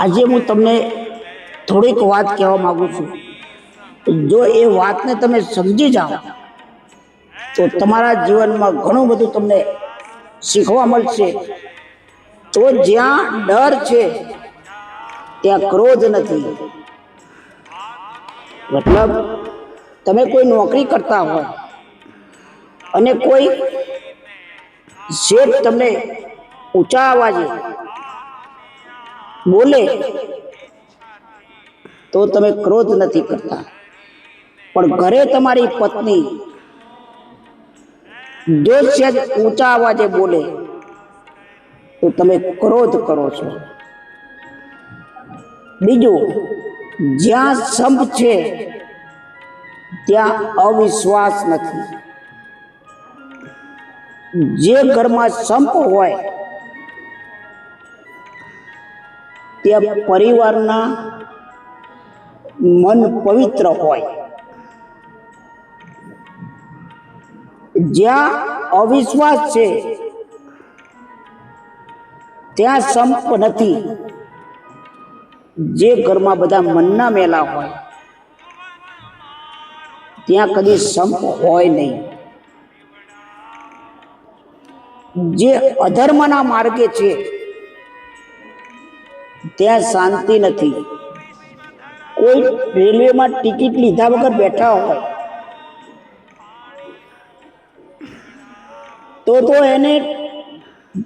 આજે હું તમને થોડીક વાત કહેવા માંગુ છું. જો એ વાતને તમે સમજી જાઓ તો તમારા જીવનમાં ઘણું બધું તમને શીખવા મળશે. તો જ્યાં ડર છે ત્યાં ક્રોધ નથી. મતલબ તમે કોઈ નોકરી કરતા હોય અને કોઈ શેઠ તમને ઊંચા અવાજે બોલે તો તમે ક્રોધ નથી કરતા, પણ ઘરે તમારી પત્ની જો સહેજ ઊંચા અવાજે બોલે તો તમે ક્રોધ કરો છો. બીજું, જ્યાં સંપ છે ત્યાં અવિશ્વાસ નથી. જે ઘરમાં સંપ હોય ત્યાં પરિવારના મન પવિત્ર હોય. જ્યાં અવિશ્વાસ છે ત્યાં સંપ નથી. જે ઘરમાં બધા મનના મેલા હોય ત્યાં કદી સંપ હોય નહીં. જે અધર્મના માર્ગે છે ત્યાં શાંતિ નથી. કોઈ રેલવેમાં ટિકિટ લીધા વગર બેઠા હોય તો એને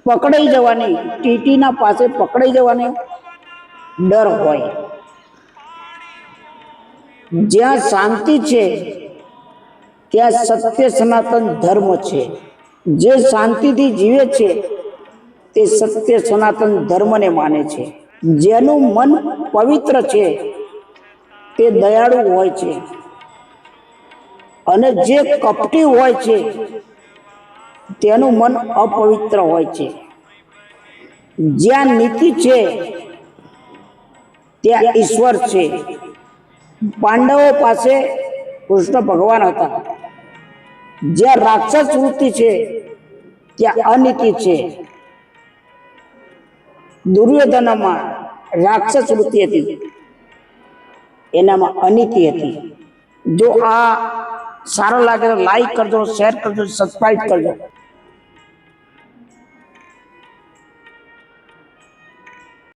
પકડાઈ જવાની, ટીટીના પાસે પકડાઈ જવાની ડર હોય. જ્યાં શાંતિ છે ત્યાં સત્ય સનાતન ધર્મ છે. જે શાંતિથી જીવે છે તે સત્ય સનાતન ધર્મને માને છે. જેનું મન પવિત્ર છે તે દયાળુ હોય છે, અને જે કપટી હોય છે તેનું મન અપવિત્ર હોય છે. જ્યાં નીતિ છે ત્યાં ઈશ્વર છે. પાંડવો પાસે કૃષ્ણ ભગવાન હતા. જ્યાં રાક્ષસ વૃત્તિ છે ત્યાં અનીતિ છે. દુર્યોધનમાં રાક્ષસ વૃત્તિ હતી, એનામાં અનીતિ હતી. જો આ સારો લાગે તો લાઈક કરજો, શેર કરજો, સબસ્ક્રાઇબ કરજો.